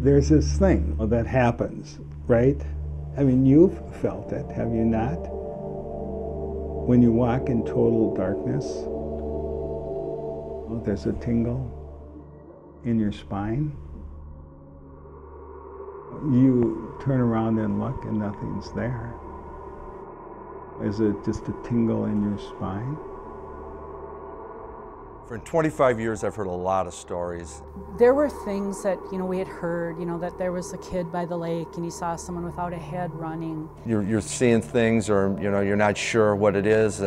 There's this thing that happens, right? I mean, you've felt it, have you not? When you walk in total darkness, there's a tingle in your spine. You turn around and look and nothing's there. Is it just a tingle in your spine? For 25 years, I've heard a lot of stories. There were things that, we had heard, that there was a kid by the lake and he saw someone without a head running. You're seeing things, or, you're not sure what it is.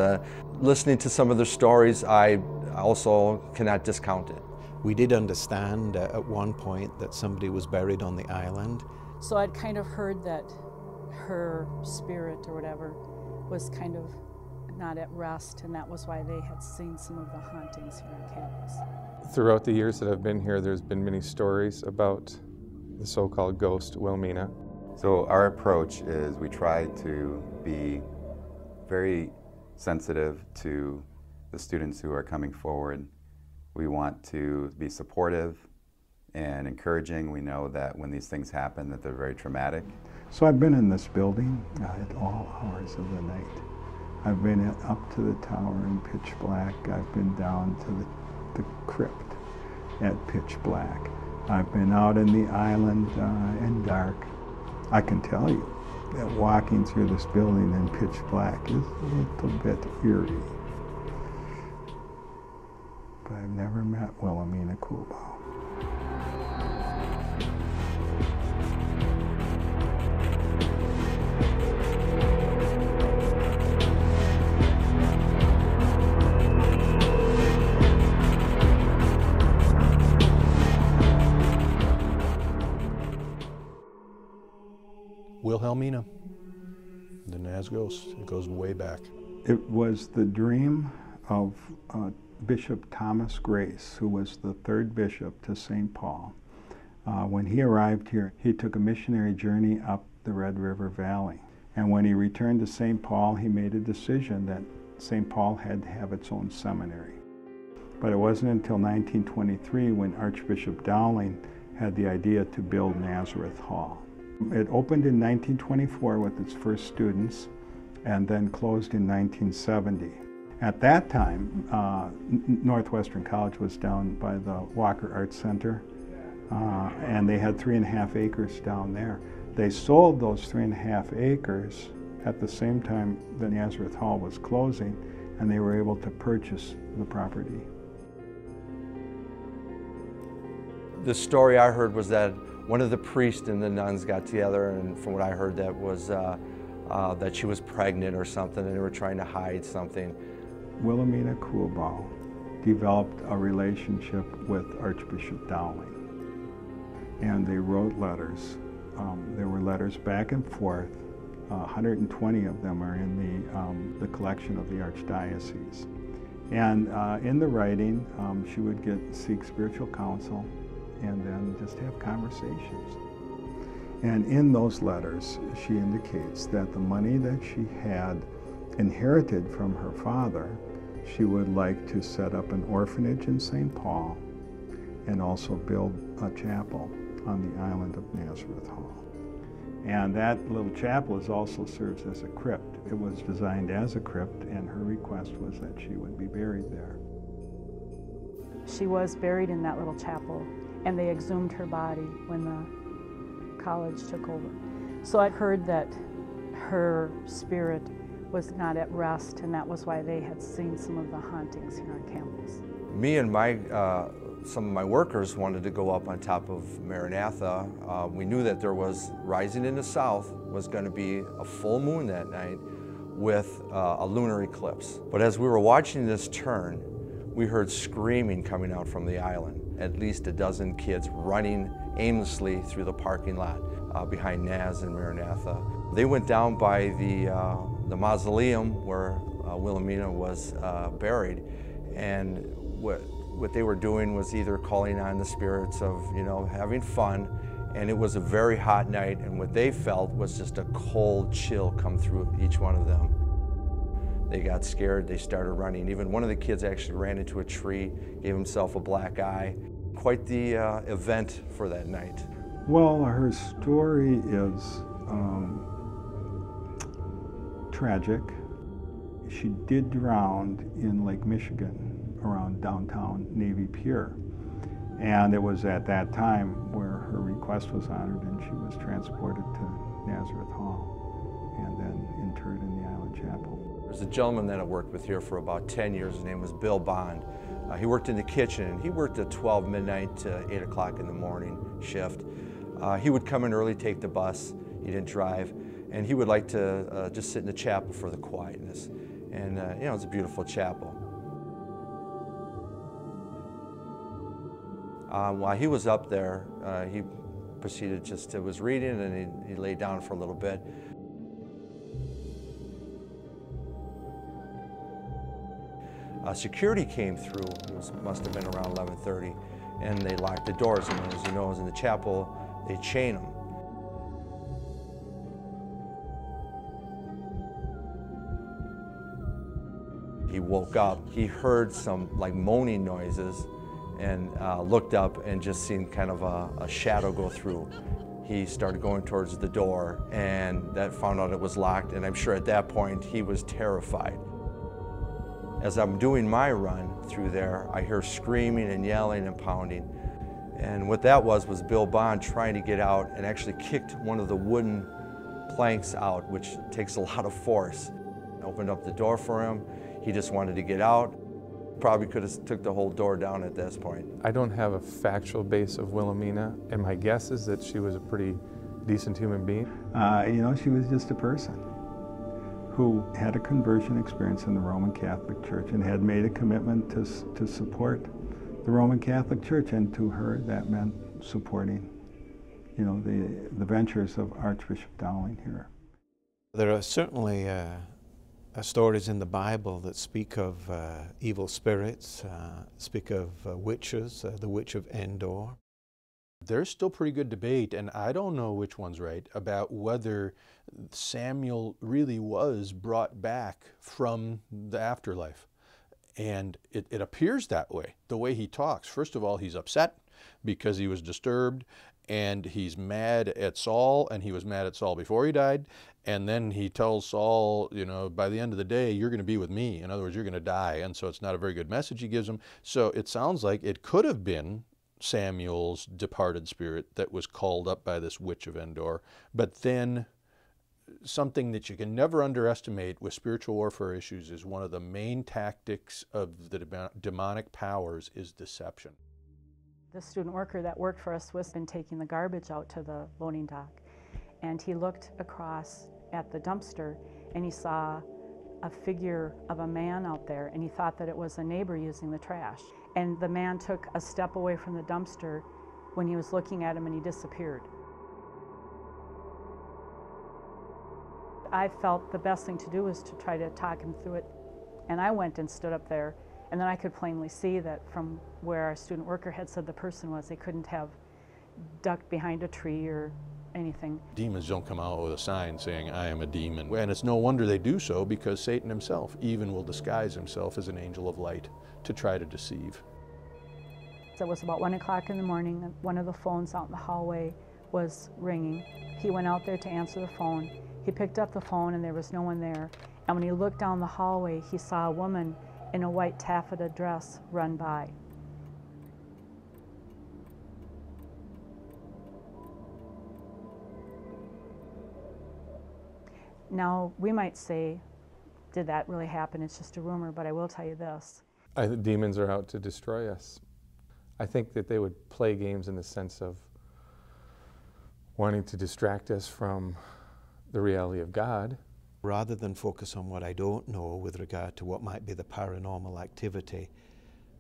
Listening to some of their stories, I also cannot discount it. We did understand at one point that somebody was buried on the island. So I'd kind of heard that her spirit or whatever was kind of not at rest, and that was why they had seen some of the hauntings here on campus. Throughout the years that I've been here, there's been many stories about the so-called ghost Wilhelmina. So our approach is we try to be very sensitive to the students who are coming forward. We want to be supportive and encouraging. We know that when these things happen that they're very traumatic. So I've been in this building at all hours of the night. I've been up to the tower in pitch black. I've been down to the crypt at pitch black. I've been out in the island in dark. I can tell you that walking through this building in pitch black is a little bit eerie. But I've never met Wilhelmina Project. Wilhelmina, the Naz ghost. It goes way back. It was the dream of Bishop Thomas Grace, who was the third bishop to St. Paul. When he arrived here, he took a missionary journey up the Red River Valley. And when he returned to St. Paul, he made a decision that St. Paul had to have its own seminary. But it wasn't until 1923 when Archbishop Dowling had the idea to build Nazareth Hall. It opened in 1924 with its first students and then closed in 1970. At that time, Northwestern College was down by the Walker Arts Center, and they had 3.5 acres down there. They sold those 3.5 acres at the same time the Nazareth Hall was closing, and they were able to purchase the property. The story I heard was that one of the priests and the nuns got together, and from what I heard, that was that she was pregnant or something, and they were trying to hide something. Wilhelmina Project developed a relationship with Archbishop Dowling, and they wrote letters. There were letters back and forth. 120 of them are in the collection of the Archdiocese. And in the writing, she would seek spiritual counsel and then just have conversations. And in those letters, she indicates that the money that she had inherited from her father, she would like to set up an orphanage in St. Paul and also build a chapel on the island of Nazareth Hall. And that little chapel also serves as a crypt. It was designed as a crypt, and her request was that she would be buried there. She was buried in that little chapel, and they exhumed her body when the college took over. So I heard that her spirit was not at rest, and that was why they had seen some of the hauntings here on campus. Me and some of my workers wanted to go up on top of Maranatha. We knew that there was, rising in the south, was going to be a full moon that night with a lunar eclipse. But as we were watching this turn, we heard screaming coming out from the island. At least a dozen kids running aimlessly through the parking lot behind Naz and Maranatha. They went down by the mausoleum where Wilhelmina was buried, and what they were doing was either calling on the spirits of, having fun, and it was a very hot night, and what they felt was just a cold chill come through each one of them. They got scared, they started running. Even one of the kids actually ran into a tree, gave himself a black eye. Quite the event for that night. Well, her story is tragic. She did drown in Lake Michigan around downtown Navy Pier. And it was at that time where her request was honored and she was transported to Nazareth Hall and then interred in the Island Chapel. There's a gentleman that I worked with here for about 10 years. His name was Bill Bond. He worked in the kitchen. He worked at 12 midnight to 8 o'clock in the morning shift. He would come in early, take the bus. He didn't drive. And he would like to just sit in the chapel for the quietness. And you know, it's a beautiful chapel. While he was up there, he proceeded just to was reading, and he laid down for a little bit. Security came through. It must have been around 11:30, and they locked the doors. And as you know, in the chapel, they chain them. He woke up. He heard some like moaning noises, and looked up and just seen kind of a shadow go through. He started going towards the door, and that found out it was locked, and I'm sure at that point he was terrified. As I'm doing my run through there, I hear screaming and yelling and pounding. And what that was Bill Bond trying to get out and actually kicked one of the wooden planks out, which takes a lot of force. I opened up the door for him. He just wanted to get out. Probably could have took the whole door down at this point. I don't have a factual base of Wilhelmina, and my guess is that she was a pretty decent human being. You know, she was just a person who had a conversion experience in the Roman Catholic Church and had made a commitment to support the Roman Catholic Church, and to her that meant supporting, you know, the ventures of Archbishop Dowling here. There are certainly stories in the Bible that speak of evil spirits, speak of witches, the witch of Endor. There's still pretty good debate, and I don't know which one's right, about whether Samuel really was brought back from the afterlife. And it appears that way, the way he talks. First of all, he's upset because he was disturbed, and he's mad at Saul, and he was mad at Saul before he died. And then he tells Saul, you know, by the end of the day, you're going to be with me. In other words, you're going to die. And so it's not a very good message he gives him. So it sounds like it could have been Samuel's departed spirit that was called up by this witch of Endor. But then something that you can never underestimate with spiritual warfare issues is one of the main tactics of the demonic powers is deception. The student worker that worked for us was been taking the garbage out to the loading dock, and he looked across at the dumpster and he saw a figure of a man out there, and he thought that it was a neighbor using the trash. And the man took a step away from the dumpster when he was looking at him, and he disappeared. I felt the best thing to do was to try to talk him through it, and I went and stood up there, and then I could plainly see that from where our student worker had said the person was, they couldn't have ducked behind a tree or anything. Demons don't come out with a sign saying, I am a demon. And it's no wonder they do so, because Satan himself even will disguise himself as an angel of light to try to deceive. So it was about 1 o'clock in the morning, and one of the phones out in the hallway was ringing. He went out there to answer the phone. He picked up the phone and there was no one there. And when he looked down the hallway, he saw a woman in a white taffeta dress run by. Now, we might say, did that really happen? It's just a rumor, but I will tell you this. I think demons are out to destroy us. I think that they would play games in the sense of wanting to distract us from the reality of God. Rather than focus on what I don't know with regard to what might be the paranormal activity,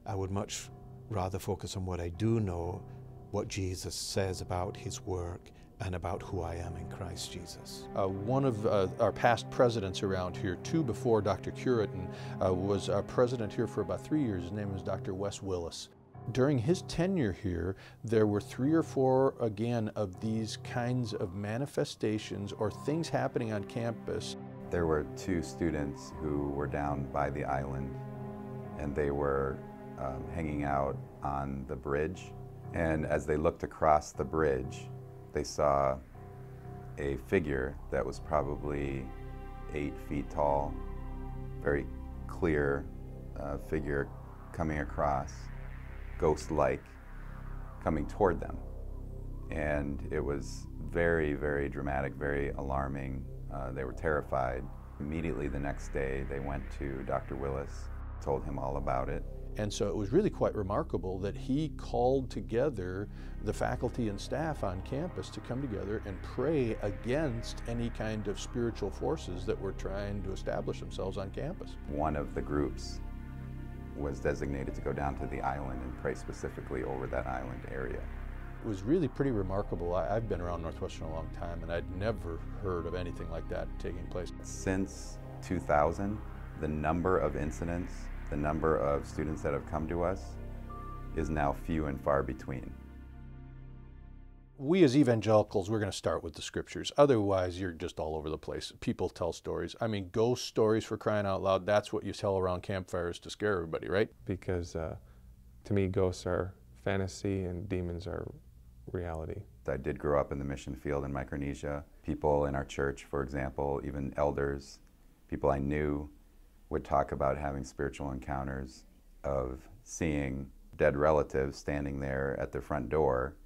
I would much rather focus on what I do know, what Jesus says about his work and about who I am in Christ Jesus. One of our past presidents around here, two before Dr. Curitin, was our president here for about 3 years. His name was Dr. Wes Willis. During his tenure here, there were 3 or 4, again, of these kinds of manifestations or things happening on campus. There were 2 students who were down by the island, and they were hanging out on the bridge. And as they looked across the bridge, They saw a figure that was probably 8 feet tall, very clear figure coming across, ghost-like, coming toward them. And it was very, very dramatic, very alarming. They were terrified. Immediately the next day, they went to Dr. Willis, told him all about it. And so it was really quite remarkable that he called together the faculty and staff on campus to come together and pray against any kind of spiritual forces that were trying to establish themselves on campus. One of the groups was designated to go down to the island and pray specifically over that island area. It was really pretty remarkable. I've been around Northwestern a long time, and I'd never heard of anything like that taking place. Since 2000, the number of incidents, the number of students that have come to us is now few and far between. We as evangelicals, we're going to start with the scriptures. Otherwise, you're just all over the place. People tell stories. I mean, ghost stories, for crying out loud, that's what you tell around campfires to scare everybody, right? Because to me, ghosts are fantasy and demons are reality. I did grow up in the mission field in Micronesia. People in our church, for example, even elders, people I knew, would talk about having spiritual encounters, of seeing dead relatives standing there at their front door.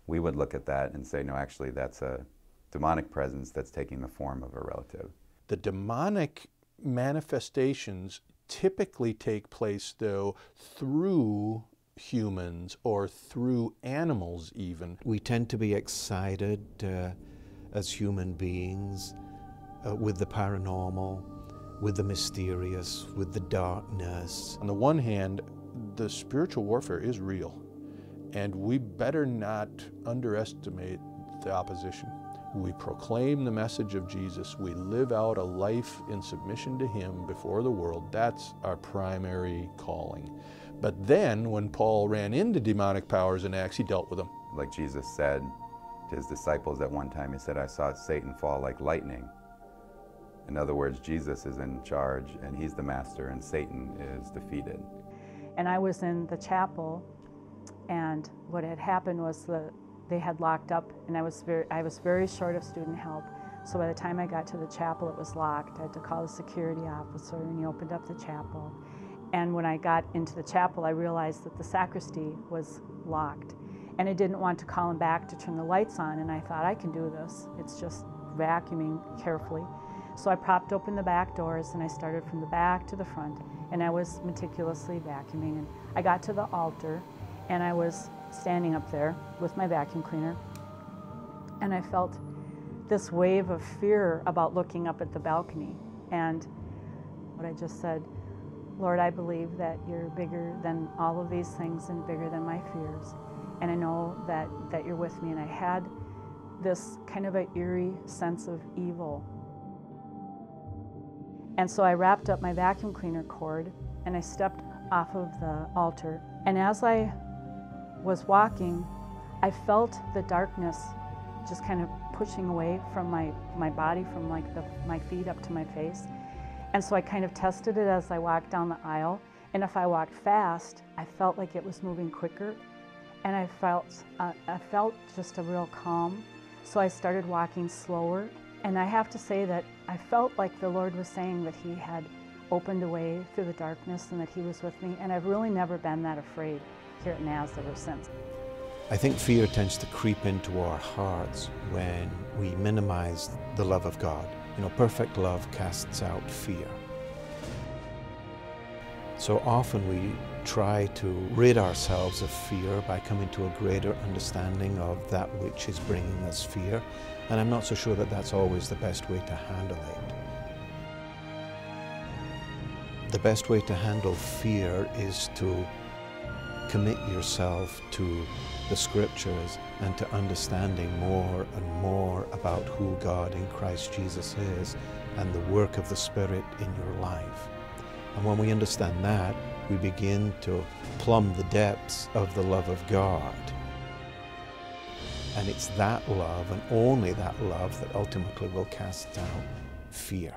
We would look at that and say, no, actually that's a demonic presence that's taking the form of a relative. The demonic manifestations typically take place, though, through humans or through animals even. We tend to be excited as human beings with the paranormal, with the mysterious, with the darkness. On the one hand, the spiritual warfare is real, and we better not underestimate the opposition. We proclaim the message of Jesus. We live out a life in submission to Him before the world. That's our primary calling. But then, when Paul ran into demonic powers in Acts, he dealt with them. Like Jesus said to His disciples at one time, He said, I saw Satan fall like lightning. In other words, Jesus is in charge, and He's the master, and Satan is defeated. And I was in the chapel, and what had happened was they had locked up, and I was very short of student help. So by the time I got to the chapel, it was locked. I had to call the security officer, and he opened up the chapel. And when I got into the chapel, I realized that the sacristy was locked. And I didn't want to call him back to turn the lights on, and I thought, I can do this. It's just vacuuming carefully. So I propped open the back doors, and I started from the back to the front, and I was meticulously vacuuming. And I got to the altar, and I was standing up there with my vacuum cleaner, and I felt this wave of fear about looking up at the balcony. And what I just said, Lord, I believe that You're bigger than all of these things and bigger than my fears. And I know that You're with me. And I had this kind of an eerie sense of evil. And so I wrapped up my vacuum cleaner cord, and I stepped off of the altar. And as I was walking, I felt the darkness just kind of pushing away from my body, from like my feet up to my face. And so I kind of tested it as I walked down the aisle. And if I walked fast, I felt like it was moving quicker. And I felt just a real calm. So I started walking slower. And I have to say that I felt like the Lord was saying that He had opened a way through the darkness and that He was with me. And I've really never been that afraid here at NAS ever since. I think fear tends to creep into our hearts when we minimize the love of God. You know, perfect love casts out fear. So often we try to rid ourselves of fear by coming to a greater understanding of that which is bringing us fear. And I'm not so sure that that's always the best way to handle it. The best way to handle fear is to commit yourself to the Scriptures and to understanding more and more about who God in Christ Jesus is and the work of the Spirit in your life. And when we understand that, we begin to plumb the depths of the love of God. And it's that love, and only that love, that ultimately will cast out fear.